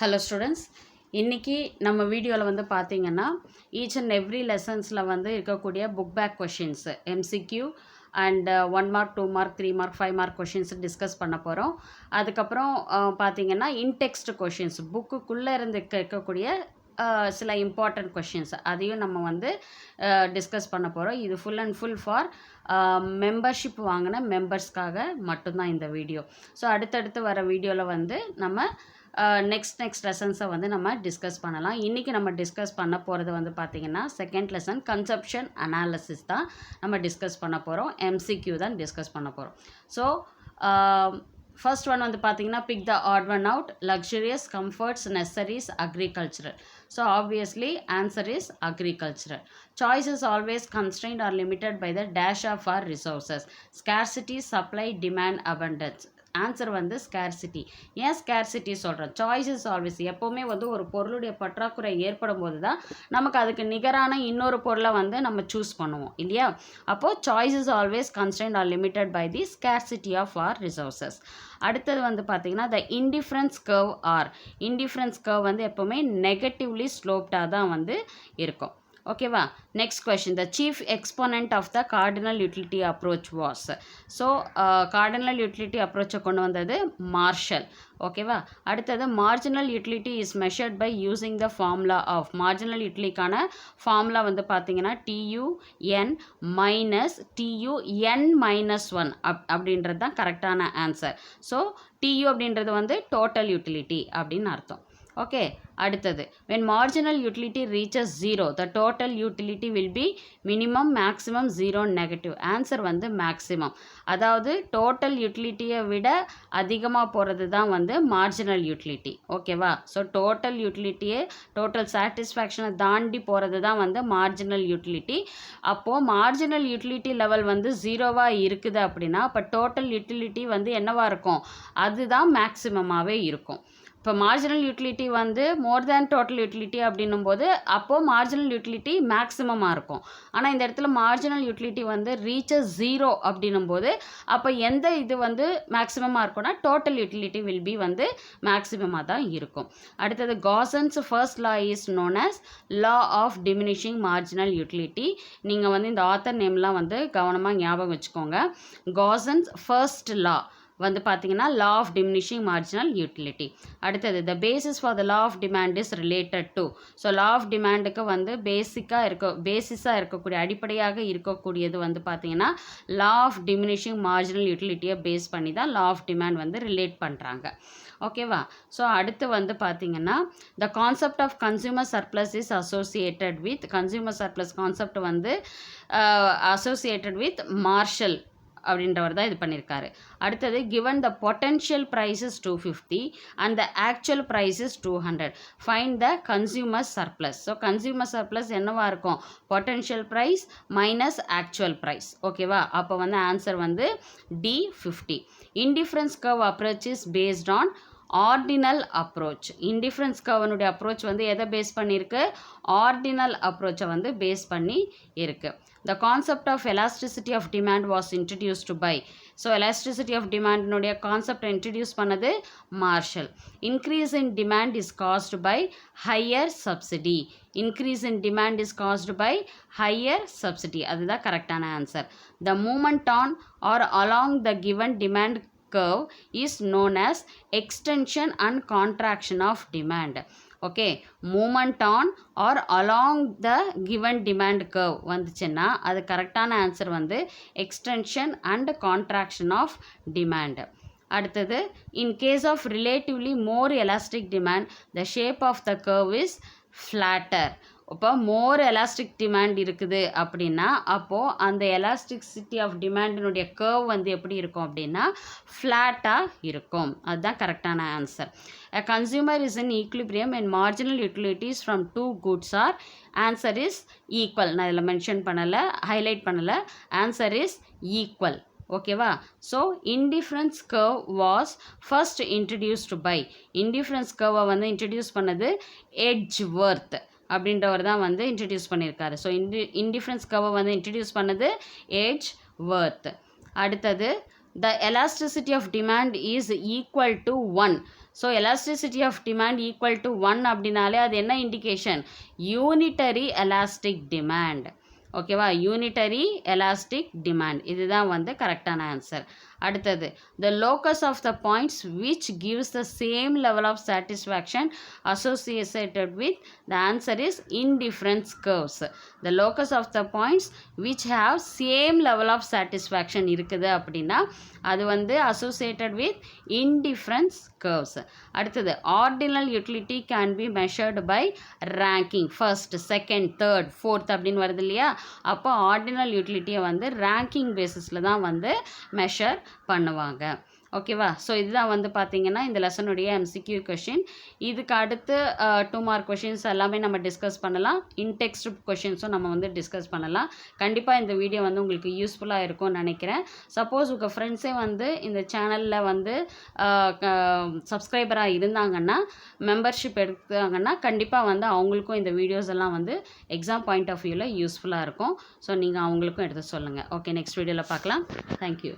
Hello students, இன்றைக்கி நம்ம வீடியோவில் வந்து பார்த்திங்கன்னா ஈச் அண்ட் எவ்ரி லெசன்ஸில் வந்து இருக்கக்கூடிய book back questions MCQ and 1 mark 2 mark 3 mark 5 mark questions discuss பண்ண போகிறோம். அதுக்கப்புறம் பார்த்திங்கன்னா இன்டெக்ஸ்ட் கொஷின்ஸ் புக்குக்குள்ளே இருந்து கேட்கக்கூடிய சில இம்பார்ட்டண்ட் கொஷின்ஸ் அதையும் நம்ம வந்து டிஸ்கஸ் பண்ண போகிறோம். இது full and full for membership வாங்கின மெம்பர்ஸ்க்காக மட்டும்தான் இந்த வீடியோ. ஸோ அடுத்தடுத்து வர வீடியோவில் வந்து நம்ம நெக்ஸ்ட் லெசன்ஸை வந்து நம்ம டிஸ்கஸ் பண்ணலாம். இன்றைக்கி நம்ம டிஸ்கஸ் பண்ண போகிறது வந்து பார்த்திங்கன்னா செகண்ட் லெசன் கன்செப்ஷன் அனாலிசிஸ் தான் நம்ம டிஸ்கஸ் பண்ண போகிறோம். எம்சிக்யூ தான் டிஸ்கஸ் பண்ண போகிறோம். ஸோ ஃபர்ஸ்ட் ஒன் வந்து பார்த்திங்கன்னா pick the odd one out, luxurious, comforts, necessaries, agricultural. So obviously answer is agricultural. Choice is always constrained or limited by the dash of our resources. Scarcity, supply, demand, abundance. Answer வந்து scarcity. ஏன் scarcity சொல்கிறேன்? Choice is always, எப்போவுமே வந்து ஒரு பொருளுடைய பற்றாக்குறை ஏற்படும் போது தான் நமக்கு அதுக்கு நிகரான இன்னொரு பொருளை வந்து நம்ம சூஸ் பண்ணுவோம் இல்லையா? அப்போது choice is always constraint or limited by the scarcity of our resources. அடுத்தது வந்து பார்த்திங்கன்னா the indifference curve or, indifference curve வந்து எப்போவுமே நெகட்டிவ்லி ஸ்லோப்டாக தான் வந்து இருக்கும். ஓகேவா? Next question, the chief exponent of the cardinal utility approach was. So cardinal utility அப்ரோச்சை கொண்டு வந்தது மார்ஷல். ஓகேவா? அடுத்தது marginal utility is measured by using the formula of, marginal யூட்டிலிட்டிக்கான ஃபார்முலா வந்து பார்த்திங்கன்னா TUN மைனஸ் TUN மைனஸ் 1 அப்படின்றது தான் கரெக்டான ஆன்சர். ஸோ TU அப்படின்றது வந்து டோட்டல் யூட்டிலிட்டி அப்படின்னு அர்த்தம். ஓகே, அடுத்தது when marginal utility reaches 0 the total utility will be minimum, maximum, 0, negative. Answer வந்து மேக்ஸிமம். அதாவது டோட்டல் யூட்டிலிட்டியை விட அதிகமாக போகிறது தான் வந்து மார்ஜினல் யூட்டிலிட்டி. ஓகேவா? ஸோ டோட்டல் யூட்டிலிட்டியே டோட்டல் சாட்டிஸ்ஃபேக்ஷனை தாண்டி போகிறது தான் வந்து மார்ஜினல் யூட்டிலிட்டி. அப்போது மார்ஜினல் யூட்டிலிட்டி லெவல் வந்து 0வாக இருக்குது அப்படின்னா அப்போ டோட்டல் யூட்டிலிட்டி வந்து என்னவாக இருக்கும்? அதுதான் மேக்ஸிமமாகவே இருக்கும். இப்போ மார்ஜினல் யூட்டிலிட்டி வந்து மோர் தேன் டோட்டல் யூட்டிலிட்டி அப்படின்னும் போது அப்போது மார்ஜினல் யூட்டிலிட்டி மேக்ஸிமமாக இருக்கும். ஆனால் இந்த இடத்துல மார்ஜினல் யூட்டிலிட்டி வந்து ரீச்சஸ் 0 அப்படின்னும் போது அப்போ எந்த இது வந்து மேக்ஸிமமாக இருக்கும்னா டோட்டல் யூட்டிலிட்டி வில் பி வந்து மேக்ஸிமமாக தான் இருக்கும். அடுத்தது Gossen's first law is known as law of diminishing marginal utility. நீங்கள் வந்து இந்த ஆத்தர் நேம்லாம் வந்து கவனமாக ஞாபகம் வச்சுக்கோங்க. காசன்ஸ் ஃபர்ஸ்ட் லா வந்து பார்த்தீங்கன்னா law of diminishing marginal utility. அடுத்தது the basis for the law of demand is related to. So law of டிமாண்டுக்கு வந்து பேசிஸாக இருக்கக்கூடிய அடிப்படையாக இருக்கக்கூடியது வந்து பார்த்தீங்கன்னா லா ஆஃப் டிமினிஷிங் மார்ஜினல் யூட்டிலிட்டியை பேஸ் பண்ணி தான் லா ஆஃப் டிமாண்ட் வந்து ரிலேட் பண்ணுறாங்க. ஓகேவா? ஸோ அடுத்து வந்து பார்த்தீங்கன்னா the concept of consumer surplus is associated with, consumer surplus concept வந்து அசோசியேட்டட் வித் மார்ஷல் அப்படின்றவர் தான் இது பண்ணியிருக்காரு. அடுத்தது given the potential price is 250 and the actual price is 200 find the consumer surplus. So consumer surplus என்னவா இருக்கும்? Potential price minus actual price. ஓகேவா? அப்போ வந்து ஆன்சர் வந்து D50. Indifference curve approach is based on ordinal approach. Indifference கர்வனுடைய approach வந்து எதை base பண்ணியிருக்கு? ஆர்டினல் அப்ரோச்சை வந்து பேஸ் பண்ணி இருக்குது. The concept of elasticity of demand was introduced by. So elasticity of டிமாண்டினுடைய கான்செப்டை இன்ட்ரடியூஸ் பண்ணது Marshall. Increase in demand is caused by higher subsidy. Increase in demand is caused by higher subsidy. அதுதான் கரெக்டான answer. The movement on or along the given demand curve is known as extension and contraction of demand. Okay, movement on or along the given demand curve வந்துச்சுன்னா அது கரெக்டான answer வந்து extension and contraction of demand. அடுத்தது in case of relatively more elastic demand the shape of the curve is flatter. இப்போ more elastic demand இருக்குது அப்படின்னா அப்போது அந்த எலாஸ்டிசிட்டி ஆஃப் டிமாண்டினுடைய கர்வ் வந்து எப்படி இருக்கும் அப்படின்னா ஃப்ளாட்டாக இருக்கும். அதுதான் கரெக்டான answer. A consumer is in equilibrium and marginal utilities from two goods are, answer is equal. நான் இதில் மென்ஷன் பண்ணலை, ஹைலைட் பண்ணலை. Answer is equal. ஓகேவா? So indifference curve was first introduced by, indifference கர்வை வந்து இன்ட்ரடியூஸ் பண்ணது எட்ஜ்வொர்த் அப்படின்றவர் தான் வந்து இன்ட்ரடியூஸ் பண்ணியிருக்காரு. ஸோ இன்டிஃப்ரென்ஸ் கர்வை வந்து இன்ட்ரடியூஸ் பண்ணது எட்ஜ்வொர்த். அடுத்தது the elasticity of demand is equal to 1. ஸோ elasticity of demand equal to 1 அப்படின்னாலே அது என்ன இண்டிகேஷன்? Unitary elastic demand. ஓகேவா? யூனிட்டரி எலாஸ்டிக் டிமாண்ட், இதுதான் வந்து கரெக்டான ஆன்சர். அடுத்தது, the locus of the points which gives the same level of satisfaction associated with, the answer is indifference curves. The locus of the points which have same level of satisfaction இருக்குது அப்படின்னா அது வந்து associated with indifference curves. அடுத்தது, ordinal utility can be measured by ranking, first, second, third, fourth அப்படின்னு வருது இல்லையா? அப்போ ordinal யூட்டிலிட்டியை வந்து ரேங்கிங் பேசிஸில் தான் வந்து மெஷர் பண்ணுவாங்க. ஓகேவா? ஸோ இதுதான் வந்து பார்த்திங்கன்னா இந்த லெசனுடைய எம்சிக்யூ கொஷின். இதுக்கு அடுத்து 2 மார்க் கொஷின்ஸ் எல்லாமே நம்ம டிஸ்கஸ் பண்ணலாம். இன்டெக்ஸ்ட் கொஷின்ஸும் நம்ம வந்து டிஸ்கஸ் பண்ணலாம். கண்டிப்பாக இந்த வீடியோ வந்து உங்களுக்கு யூஸ்ஃபுல்லாக இருக்கும்னு நினைக்கிறேன். சப்போஸ் உங்கள் ஃப்ரெண்ட்ஸே வந்து இந்த சேனலில் வந்து சப்ஸ்கிரைபராக இருந்தாங்கன்னா, மெம்பர்ஷிப் எடுத்தாங்கன்னா கண்டிப்பாக வந்து அவங்களுக்கும் இந்த வீடியோஸ் எல்லாம் வந்து எக்ஸாம் பாயிண்ட் ஆஃப் வியூவில் யூஸ்ஃபுல்லாக இருக்கும். ஸோ நீங்கள் அவங்களுக்கும் எடுத்து சொல்லுங்கள். ஓகே, நெக்ஸ்ட் வீடியோவில் பார்க்கலாம். தேங்க்யூ.